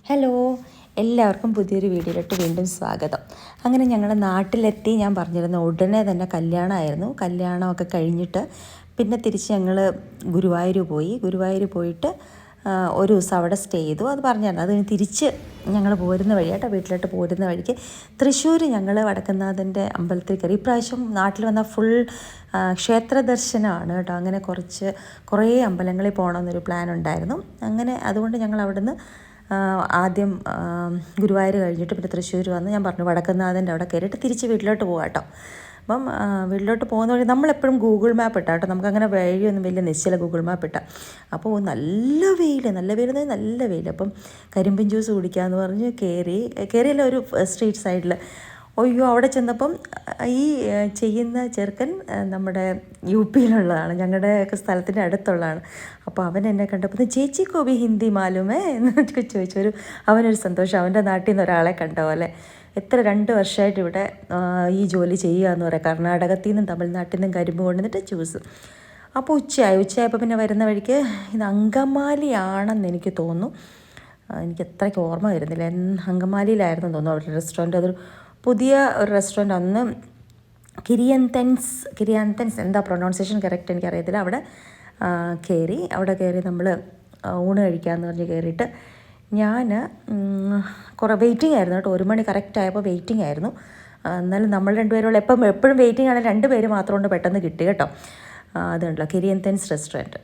Hello, എല്ലാവർക്കും പുതിയൊരു വീഡിയോയിലോട്ട് വീണ്ടും സ്വാഗതം. അങ്ങനെ ഞങ്ങൾ നാട്ടിലെത്തി. ഞാൻ പറഞ്ഞിരുന്നു ഉടനെ തന്നെ കല്യാണമായിരുന്നു. കല്യാണമൊക്കെ കഴിഞ്ഞിട്ട് പിന്നെ തിരിച്ച് ഞങ്ങൾ ഗുരുവായൂർ പോയിട്ട് ഒരു ദിവസം അവിടെ സ്റ്റേ ചെയ്തു. അത് പറഞ്ഞായിരുന്നു. അത് തിരിച്ച് ഞങ്ങൾ പോരുന്ന വഴിയാട്ടോ, വീട്ടിലോട്ട് പോരുന്ന വഴിക്ക് തൃശ്ശൂർ ഞങ്ങൾ വടക്കുംനാഥൻ്റെ അമ്പലത്തിൽ കയറി. ഇപ്രാവശ്യം നാട്ടിൽ വന്ന ഫുൾ ക്ഷേത്ര ദർശനമാണ് കേട്ടോ. അങ്ങനെ കുറേ അമ്പലങ്ങളിൽ പോകണമെന്നൊരു പ്ലാൻ ഉണ്ടായിരുന്നു. അങ്ങനെ അതുകൊണ്ട് ഞങ്ങൾ അവിടുന്ന് ആദ്യം ഗുരുവായൂർ കഴിഞ്ഞിട്ട് പിന്നെ തൃശ്ശൂർ വന്ന് ഞാൻ പറഞ്ഞു വടക്കുംനാഥൻ്റെ അവിടെ കയറിയിട്ട് തിരിച്ച് വീട്ടിലോട്ട് പോകാം കേട്ടോ. അപ്പം വീട്ടിലോട്ട് പോകുന്ന വഴി നമ്മളെപ്പോഴും ഗൂഗിൾ മാപ്പ് ഇട്ടാൽ കേട്ടോ, നമുക്കങ്ങനെ വഴിയൊന്നും വലിയ നിശ്ചല ഗൂഗിൾ മാപ്പ് ഇട്ടാൽ. അപ്പോൾ നല്ല വെയിൽ നല്ല വെയിൽ. അപ്പം കരിമ്പിൻ ജ്യൂസ് കുടിക്കാമെന്ന് പറഞ്ഞ് കയറിയല്ല ഒരു സ്ട്രീറ്റ് സൈഡിൽ. അയ്യോ, അവിടെ ചെന്നപ്പം ഈ ചെയ്യുന്ന ചെറുക്കൻ നമ്മുടെ യു പിയിലുള്ളതാണ്, ഞങ്ങളുടെയൊക്കെ സ്ഥലത്തിൻ്റെ അടുത്തുള്ളതാണ്. അപ്പോൾ അവൻ എന്നെ കണ്ടപ്പോൾ ചേച്ചി കോബി ഹിന്ദി മാലുമേ എന്നൊക്കെ ചോദിച്ചൊരു അവനൊരു സന്തോഷം. അവൻ്റെ നാട്ടിൽ നിന്ന് ഒരാളെ കണ്ട പോലെ. 2 വർഷമായിട്ട് ഇവിടെ ഈ ജോലി ചെയ്യുക എന്ന് പറയാം. കർണാടകത്തിൽ നിന്നും തമിഴ്നാട്ടിൽ നിന്നും കരിമ്പ് കൊണ്ടുവന്നിട്ട് ജ്യൂസ്. അപ്പോൾ ഉച്ചയായപ്പോൾ പിന്നെ വരുന്ന വഴിക്ക് ഇത് അങ്കമാലിയാണെന്ന് എനിക്ക് തോന്നുന്നു. എനിക്ക് അത്രയ്ക്ക് ഓർമ്മ വരുന്നില്ല. അങ്കമാലിയിലായിരുന്നു തോന്നുന്നു അവരുടെ റെസ്റ്റോറൻറ്റ്. അതൊരു പുതിയ ഒരു റെസ്റ്റോറൻറ്റ്. അന്ന് കിരിയാന്തൻസ് എന്താ പ്രൊനൗൺസിയേഷൻ കറക്റ്റ് എനിക്കറിയത്തില്ല. അവിടെ കയറി നമ്മൾ ഊണ് കഴിക്കാമെന്ന് പറഞ്ഞ് കയറിയിട്ട് ഞാൻ കുറേ വെയിറ്റിംഗ് ആയിരുന്നു കേട്ടോ. 1 മണി കറക്റ്റ് ആയപ്പോൾ വെയിറ്റിംഗ് ആയിരുന്നു. എന്നാലും നമ്മൾ രണ്ടുപേരുള്ള എപ്പോഴും വെയിറ്റിംഗ് ആണെങ്കിൽ 2 പേര് മാത്രം കൊണ്ട് പെട്ടെന്ന് കിട്ടി കേട്ടോ. അതുണ്ടല്ലോ കിരിയന്തൻസ് റെസ്റ്റോറൻറ്റ്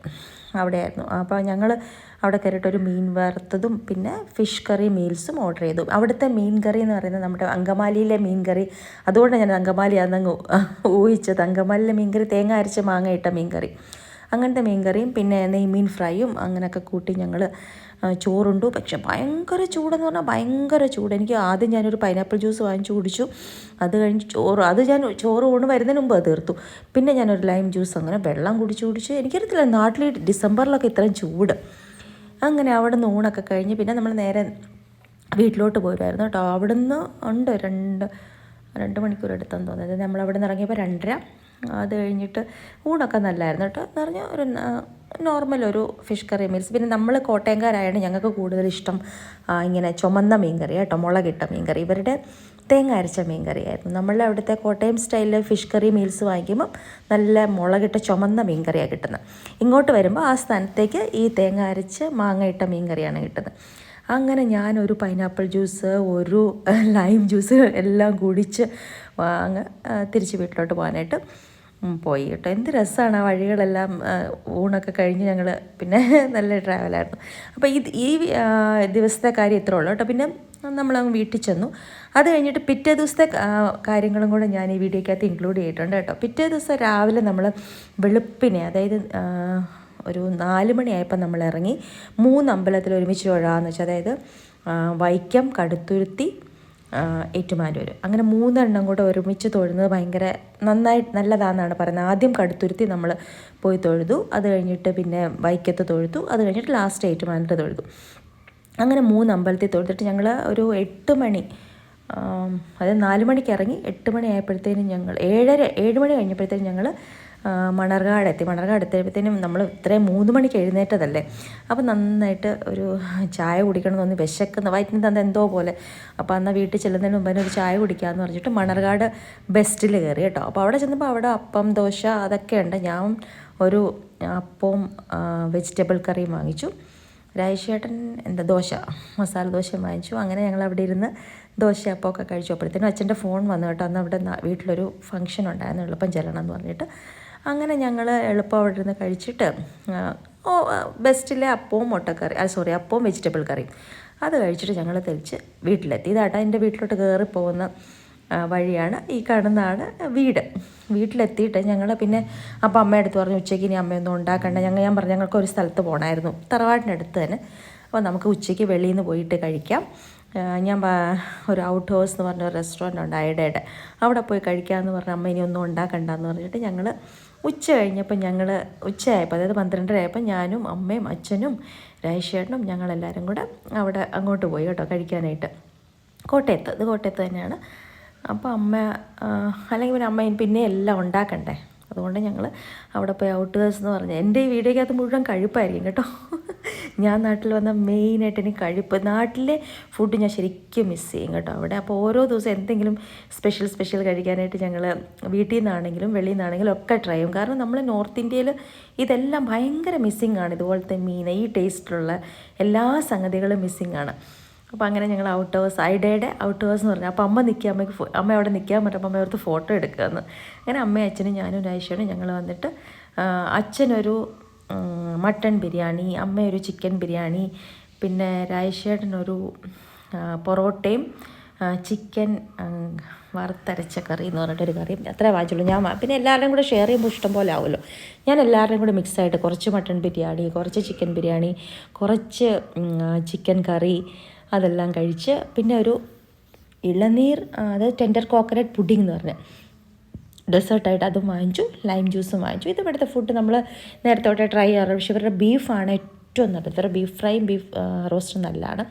അവിടെയായിരുന്നു. അപ്പോൾ ഞങ്ങൾ അവിടെ കയറിയിട്ട് ഒരു മീൻ വറുത്തതും പിന്നെ ഫിഷ് കറി മീൽസും ഓർഡർ ചെയ്തു. അവിടുത്തെ മീൻ കറി എന്ന് പറയുന്നത് നമ്മുടെ അങ്കമാലിയിലെ മീൻ കറി. അതുകൊണ്ട് ഞാൻ അങ്കമാലിയാണെന്നങ്ങ് ഊഹിച്ചത്. അങ്കമാലിയിലെ മീൻ കറി തേങ്ങ അരച്ച് മാങ്ങ ഇട്ട മീൻ കറി, അങ്ങനത്തെ മീൻ കറിയും പിന്നെ നെയ്മീൻ ഫ്രൈയും അങ്ങനെയൊക്കെ കൂട്ടി ഞങ്ങൾ ചോറുണ്ടു. പക്ഷെ ഭയങ്കര ചൂടെന്ന് പറഞ്ഞാൽ ഭയങ്കര ചൂട്. എനിക്ക് ആദ്യം ഞാനൊരു പൈനാപ്പിൾ ജ്യൂസ് വാങ്ങിച്ചു കുടിച്ചു. അത് കഴിഞ്ഞ് ചോറ് ഊണ് വരുന്നതിന് മുമ്പ് അത് തീർത്തു. പിന്നെ ഞാനൊരു ലൈം ജ്യൂസ്, അങ്ങനെ വെള്ളം കുടിച്ച് എനിക്കറിയത്തില്ല നാട്ടിൽ ഡിസംബറിലൊക്കെ ഇത്രയും ചൂട്. അങ്ങനെ അവിടെ നിന്ന് ഊണൊക്കെ കഴിഞ്ഞ് പിന്നെ നമ്മൾ നേരെ വീട്ടിലോട്ട് പോരുമായിരുന്നു കേട്ടോ. അവിടെ നിന്ന് ഉണ്ട് 2 മണിക്കൂർ എടുത്തെന്ന് തോന്നുന്നത്. നമ്മളവിടെ നിന്ന് ഇറങ്ങിയപ്പോൾ 2:30. അത് കഴിഞ്ഞിട്ട് ഊണൊക്കെ നല്ലതായിരുന്നു കേട്ടോ. എന്ന് പറഞ്ഞാൽ ഒരു നോർമൽ ഒരു ഫിഷ് കറി മീൽസ്. പിന്നെ നമ്മൾ കോട്ടയംകാരായാണ്, ഞങ്ങൾക്ക് കൂടുതൽ ഇഷ്ടം ഇങ്ങനെ ചുമന്ന മീൻ കറി കേട്ടോ, മുളകിട്ട മീൻ കറി. ഇവരുടെ തേങ്ങ അരച്ച മീൻ കറിയായിരുന്നു. നമ്മളുടെ അവിടുത്തെ കോട്ടയം സ്റ്റൈലിൽ ഫിഷ് കറി മീൽസ് വാങ്ങിക്കുമ്പം നല്ല മുളകിട്ട ചുമന്ന മീൻ കറിയാണ് കിട്ടുന്നത്. ഇങ്ങോട്ട് വരുമ്പോൾ ആ സ്ഥാനത്തേക്ക് ഈ തേങ്ങ അരച്ച് മാങ്ങ ഇട്ട മീൻ കറിയാണ് കിട്ടുന്നത്. അങ്ങനെ ഞാനൊരു പൈനാപ്പിൾ ജ്യൂസ്, ഒരു ലൈം ജ്യൂസ് എല്ലാം കുടിച്ച് തിരിച്ച് വീട്ടിലോട്ട് പോകാനായിട്ട് പോയി കേട്ടോ. എന്ത് രസമാണ് ആ വഴികളെല്ലാം. ഊണൊക്കെ കഴിഞ്ഞ് ഞങ്ങൾ പിന്നെ നല്ല ട്രാവലായിരുന്നു. അപ്പോൾ ഈ ദിവസത്തെ കാര്യം ഇത്രേ ഉള്ളൂ കേട്ടോ. പിന്നെ നമ്മളങ്ങ് വീട്ടിൽ ചെന്നു. അത് കഴിഞ്ഞിട്ട് പിറ്റേ ദിവസത്തെ കാര്യങ്ങളും കൂടെ ഞാൻ ഈ വീഡിയോയ്ക്കകത്ത് ഇൻക്ലൂഡ് ചെയ്തിട്ടുണ്ട് കേട്ടോ. പിറ്റേ ദിവസം രാവിലെ നമ്മൾ വെളുപ്പിനെ, അതായത് ഒരു 4 മണിയായപ്പോൾ നമ്മൾ ഇറങ്ങി 3 അമ്പലത്തിൽ ഒരുമിച്ച് തൊഴാമെന്ന് വെച്ചാൽ, അതായത് വൈക്കം, കടുത്തുരുത്തി, ഏറ്റുമാനൂർ, അങ്ങനെ 3 എണ്ണം കൂടെ ഒരുമിച്ച് തൊഴുന്നത് ഭയങ്കര നല്ലതാണെന്നാണ് പറയുന്നത്. ആദ്യം കടുത്തുരുത്തി നമ്മൾ പോയി തൊഴുതു, അത് കഴിഞ്ഞിട്ട് പിന്നെ വൈക്കത്ത് തൊഴുതു, അത് കഴിഞ്ഞിട്ട് ലാസ്റ്റ് ഏറ്റുമാനൂർ തൊഴുതു. അങ്ങനെ 3 അമ്പലത്തിൽ തൊഴുതിട്ട് ഞങ്ങൾ ഒരു 8 മണി, അതായത് 4 മണിക്ക് ഇറങ്ങി 8 മണി ആയപ്പോഴത്തേനും ഞങ്ങൾ 7 മണി കഴിഞ്ഞപ്പോഴത്തേനും ഞങ്ങൾ മണർകാട് എത്തിയപ്പോഴത്തേനും നമ്മൾ ഇത്രയും 3 മണിക്ക് എഴുന്നേറ്റതല്ലേ. അപ്പോൾ നന്നായിട്ട് ഒരു ചായ കുടിക്കണം എന്ന് തോന്നി, വിശക്കുന്ന വയറ്റിന് തന്നെ എന്തോ പോലെ. അപ്പോൾ എന്നാൽ വീട്ടിൽ ചെല്ലുന്നതിന് മുമ്പേ ഒരു ചായ കുടിക്കാമെന്ന് പറഞ്ഞിട്ട് മണർകാട് ബെസ്റ്റിൽ കയറി കേട്ടോ. അപ്പോൾ അവിടെ ചെന്നപ്പോൾ അവിടെ അപ്പം, ദോശ അതൊക്കെ ഉണ്ട്. ഞാൻ ഒരു അപ്പവും വെജിറ്റബിൾ കറിയും വാങ്ങിച്ചു. രാജേഷേട്ടൻ മസാല ദോശ വാങ്ങിച്ചു. അങ്ങനെ ഞങ്ങൾ അവിടെ ഇരുന്ന് ദോശ അപ്പമൊക്കെ കഴിച്ചു. അപ്പോഴത്തേനും അച്ഛൻ്റെ ഫോൺ വന്നു കേട്ടോ. അന്ന് അവിടെ വീട്ടിലൊരു ഫംഗ്ഷൻ ഉണ്ടായിരുന്നു, എളുപ്പം ചെല്ലണം എന്ന് പറഞ്ഞിട്ട്. അങ്ങനെ ഞങ്ങൾ എളുപ്പം അവിടെ ഇരുന്ന് കഴിച്ചിട്ട് ബെസ്റ്റിലെ അപ്പവും അപ്പവും വെജിറ്റബിൾ കറിയും അത് കഴിച്ചിട്ട് ഞങ്ങൾ തിരിച്ച് വീട്ടിലെത്തി. ഇതാട്ടോ എൻ്റെ വീട്ടിലോട്ട് കയറി പോകുന്ന വഴിയാണ്. ഈ കാണുന്നതാണ് വീട്ടിലെത്തിയിട്ട് ഞങ്ങൾ പിന്നെ അപ്പം അമ്മയടുത്ത് പറഞ്ഞു ഉച്ചയ്ക്ക് ഇനി അമ്മയൊന്നും ഉണ്ടാക്കണ്ട. ഞാൻ പറഞ്ഞു ഞങ്ങൾക്ക് ഒരു സ്ഥലത്ത് പോകണമായിരുന്നു, തറവാടിനടുത്ത് തന്നെ. അപ്പോൾ നമുക്ക് ഉച്ചയ്ക്ക് വെളിയിൽ നിന്ന് പോയിട്ട് കഴിക്കാം. ഞാൻ ഒരു ഔട്ട് ഹൗസ് എന്ന് പറഞ്ഞ ഒരു റെസ്റ്റോറൻറ്റ് ഉണ്ട് ഐഡയുടെ, അവിടെ പോയി കഴിക്കാമെന്ന് പറഞ്ഞ അമ്മ ഇനി ഒന്നും ഉണ്ടാക്കണ്ടെന്ന് പറഞ്ഞിട്ട് ഞങ്ങൾ ഉച്ചയായപ്പോൾ അതായത് 12:30 ആയപ്പോൾ ഞാനും അമ്മയും അച്ഛനും രാജേഷേട്ടനും ഞങ്ങളെല്ലാവരും കൂടെ അവിടെ അങ്ങോട്ട് പോയി കേട്ടോ കഴിക്കാനായിട്ട്. കോട്ടയത്ത് തന്നെയാണ്. അപ്പോൾ അല്ലെങ്കിൽ പിന്നെ അമ്മ പിന്നെ എല്ലാം ഉണ്ടാക്കണ്ടേ, അതുകൊണ്ട് ഞങ്ങൾ അവിടെ പോയി ഔട്ടേഴ്സ് എന്ന് പറഞ്ഞാൽ എൻ്റെ ഈ വീഡിയോക്കകത്ത് മുഴുവൻ കഴിപ്പായിരിക്കും കേട്ടോ. ഞാൻ നാട്ടിൽ വന്ന മെയിനായിട്ട് എനിക്ക് കഴിപ്പ്, നാട്ടിലെ ഫുഡ് ഞാൻ ശരിക്കും മിസ് ചെയ്യും കേട്ടോ അവിടെ. അപ്പോൾ ഓരോ ദിവസം എന്തെങ്കിലും സ്പെഷ്യൽ കഴിക്കാനായിട്ട് ഞങ്ങൾ വീട്ടിൽ നിന്നാണെങ്കിലും വെളിയിൽ നിന്നാണെങ്കിലും ഒക്കെ ട്രൈ ചെയ്യും. കാരണം നമ്മൾ നോർത്ത് ഇന്ത്യയിൽ ഇതെല്ലാം ഭയങ്കര മിസ്സിങ് ആണ്. ഇതുപോലത്തെ മീൻ, ഈ ടേസ്റ്റിലുള്ള എല്ലാ സംഗതികളും മിസ്സിങ് ആണ്. അപ്പോൾ അങ്ങനെ ഞങ്ങൾ ഔട്ടേഴ്സ്, ഐഡയുടെ ഔട്ടേഴ്സ് എന്ന് പറഞ്ഞാൽ, അപ്പോൾ അമ്മ നിൽക്കുക, അമ്മ അവിടെ നിൽക്കാൻ പറ്റുമ്പോൾ അമ്മ ഓർത്ത് ഫോട്ടോ എടുക്കുകയെന്ന്. അങ്ങനെ അമ്മയും അച്ഛനും ഞാനും രാജേഷനും ഞങ്ങൾ വന്നിട്ട്, അച്ഛനൊരു മട്ടൺ ബിരിയാണി, അമ്മയൊരു ചിക്കൻ ബിരിയാണി, പിന്നെ രാജേഷേട്ടനൊരു പൊറോട്ടയും ചിക്കൻ വറുത്തരച്ച കറി എന്ന് പറഞ്ഞിട്ടൊരു കറിയും, അത്രേ വാങ്ങിച്ചുള്ളൂ. ഞാൻ പിന്നെ എല്ലാവരുടെയും കൂടെ ഷെയർ ചെയ്യുമ്പോൾ ഇഷ്ടം പോലെ ആവുമല്ലോ. ഞാൻ എല്ലാവരുടെയും കൂടെ മിക്സായിട്ട് കുറച്ച് മട്ടൺ ബിരിയാണി, കുറച്ച് ചിക്കൻ ബിരിയാണി, കുറച്ച് ചിക്കൻ കറി, അതെല്ലാം കഴിച്ച്, പിന്നെ ഒരു ഇളനീർ, അതായത് ടെൻഡർ കോക്കനട്ട് പുഡിംഗ് എന്ന് പറഞ്ഞ് ഡെസേർട്ടായിട്ട് അതും വാങ്ങിച്ചു, ലൈം ജ്യൂസും വാങ്ങിച്ചു. ഇത് ഇവിടുത്തെ ഫുഡ് നമ്മൾ നേരത്തെ തൊട്ടേ ട്രൈ ചെയ്യാറുണ്ട്. പക്ഷേ ഇവരുടെ ബീഫാണ് ഏറ്റവും നല്ലത്. ഇവരുടെ ബീഫ് ഫ്രൈയും ബീഫ് റോസ്റ്റും നല്ലതാണ്.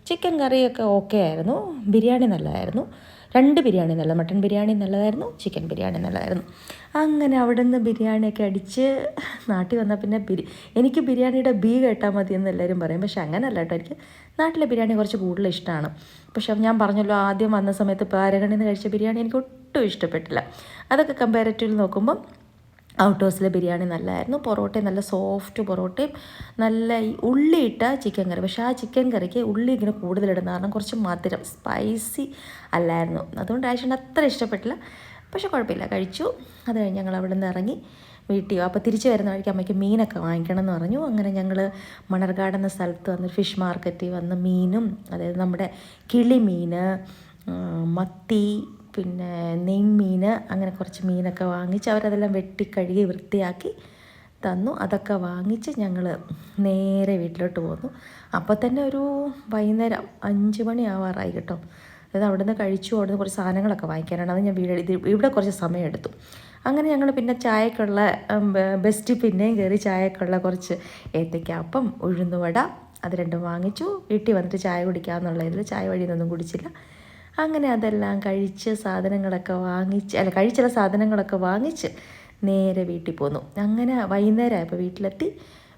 ചിക്കൻ കറിയൊക്കെ ഓക്കെ ആയിരുന്നു. ബിരിയാണി നല്ലതായിരുന്നു. 2 ബിരിയാണി നല്ല, മട്ടൺ ബിരിയാണി നല്ലതായിരുന്നു, ചിക്കൻ ബിരിയാണി നല്ലതായിരുന്നു. അങ്ങനെ അവിടെ നിന്ന് ബിരിയാണിയൊക്കെ അടിച്ച് നാട്ടിൽ വന്നാൽ പിന്നെ എനിക്ക് ബിരിയാണിയുടെ കേട്ടാൽ മതി എന്ന് എല്ലാവരും പറയും. പക്ഷെ അങ്ങനെയല്ല കേട്ടോ, എനിക്ക് നാട്ടിലെ ബിരിയാണി കുറച്ച് കൂടുതൽ ഇഷ്ടമാണ്. പക്ഷെ ഞാൻ പറഞ്ഞല്ലോ, ആദ്യം വന്ന സമയത്ത് പാരഗണിൽ നിന്ന് കഴിച്ച ബിരിയാണി എനിക്ക് ഒട്ടും ഇഷ്ടപ്പെട്ടില്ല. അതൊക്കെ കമ്പാരിറ്റീവ് നോക്കുമ്പം ഔട്ടേഴ്സിലെ ബിരിയാണി നല്ലതായിരുന്നു. പൊറോട്ടയും നല്ല സോഫ്റ്റ് പൊറോട്ടയും, നല്ല ഈ ഉള്ളിയിട്ട ചിക്കൻ കറി. പക്ഷേ ആ ചിക്കൻ കറിക്ക് ഉള്ളി ഇങ്ങനെ കൂടുതലിടുന്ന കാരണം കുറച്ച് മധുരം, സ്പൈസി അല്ലായിരുന്നു. അതുകൊണ്ട് ആവശ്യം അത്ര ഇഷ്ടപ്പെട്ടില്ല. പക്ഷെ കുഴപ്പമില്ല, കഴിച്ചു. അത് കഴിഞ്ഞ് ഞങ്ങൾ അവിടെ നിന്ന് ഇറങ്ങി വീട്ടിൽ. അപ്പോൾ തിരിച്ച് വരുന്ന വഴിക്ക് അമ്മയ്ക്ക് മീനൊക്കെ വാങ്ങിക്കണം എന്ന് പറഞ്ഞു. അങ്ങനെ ഞങ്ങൾ മണർകാട് എന്ന സ്ഥലത്ത് വന്ന് ഫിഷ് മാർക്കറ്റിൽ വന്ന് മീനും, അതായത് നമ്മുടെ കിളിമീൻ, മത്തി, പിന്നെ നെയ്മീൻ, അങ്ങനെ കുറച്ച് മീനൊക്കെ വാങ്ങിച്ച് അവരതെല്ലാം വെട്ടി കഴുകി വൃത്തിയാക്കി തന്നു. അതൊക്കെ വാങ്ങിച്ച് ഞങ്ങൾ നേരെ വീട്ടിലോട്ട് പോന്നു. അപ്പോൾ തന്നെ ഒരു വൈകുന്നേരം 5 മണി ആവാറായി കേട്ടോ. അതായത് അവിടെ നിന്ന് കഴിച്ചു. അവിടെ നിന്ന് കുറച്ച് സാധനങ്ങളൊക്കെ വാങ്ങിക്കാനാണ്. അത് ഞാൻ ഇവിടെ കുറച്ച് സമയം എടുത്തു. അങ്ങനെ ഞങ്ങൾ പിന്നെ ചായക്കുള്ള ബെസ്റ്റ് പിന്നെയും കയറി ചായക്കുള്ള കുറച്ച് ഏത്തയ്ക്കാപ്പം, ഉഴുന്നുവട, അത് രണ്ടും വാങ്ങിച്ചു. വീട്ടിൽ വന്നിട്ട് ചായ കുടിക്കാമെന്നുള്ള ഇതിൽ ചായ വഴിയൊന്നും കുടിച്ചില്ല. അങ്ങനെ അതെല്ലാം കഴിച്ച് സാധനങ്ങളൊക്കെ വാങ്ങിച്ച്, കഴിച്ചുള്ള സാധനങ്ങളൊക്കെ വാങ്ങിച്ച് നേരെ വീട്ടിൽ പോന്നു. അങ്ങനെ വൈകുന്നേരമായപ്പോൾ വീട്ടിലെത്തി.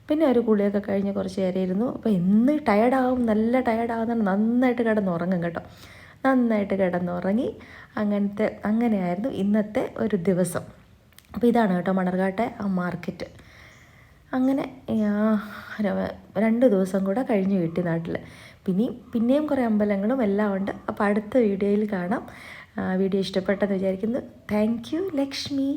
പിന്നെ ഒരു കുളിയൊക്കെ കഴിഞ്ഞ് കുറച്ച് നേരം ഇരുന്നു. അപ്പോൾ എന്ന് ടയർഡാവും, നല്ല ടയർഡാവുന്നതാണ്. നന്നായിട്ട് കിടന്നുറങ്ങും കേട്ടോ, നന്നായിട്ട് കിടന്നുറങ്ങി. അങ്ങനെയായിരുന്നു ഇന്നത്തെ ഒരു ദിവസം. അപ്പോൾ ഇതാണ് കേട്ടോ മണർകാട്ടെ ആ മാർക്കറ്റ്. അങ്ങനെ 2 ദിവസം കൂടെ കഴിഞ്ഞ് വീട്ടിൽ നാട്ടിൽ. പിന്നെയും കുറേ അമ്പലങ്ങളും എല്ലാം ഉണ്ട്. അപ്പോൾ അടുത്ത വീഡിയോയിൽ കാണാം. വീഡിയോ ഇഷ്ടപ്പെട്ടെന്ന് വിചാരിക്കുന്നു. Thank you Lakshmi.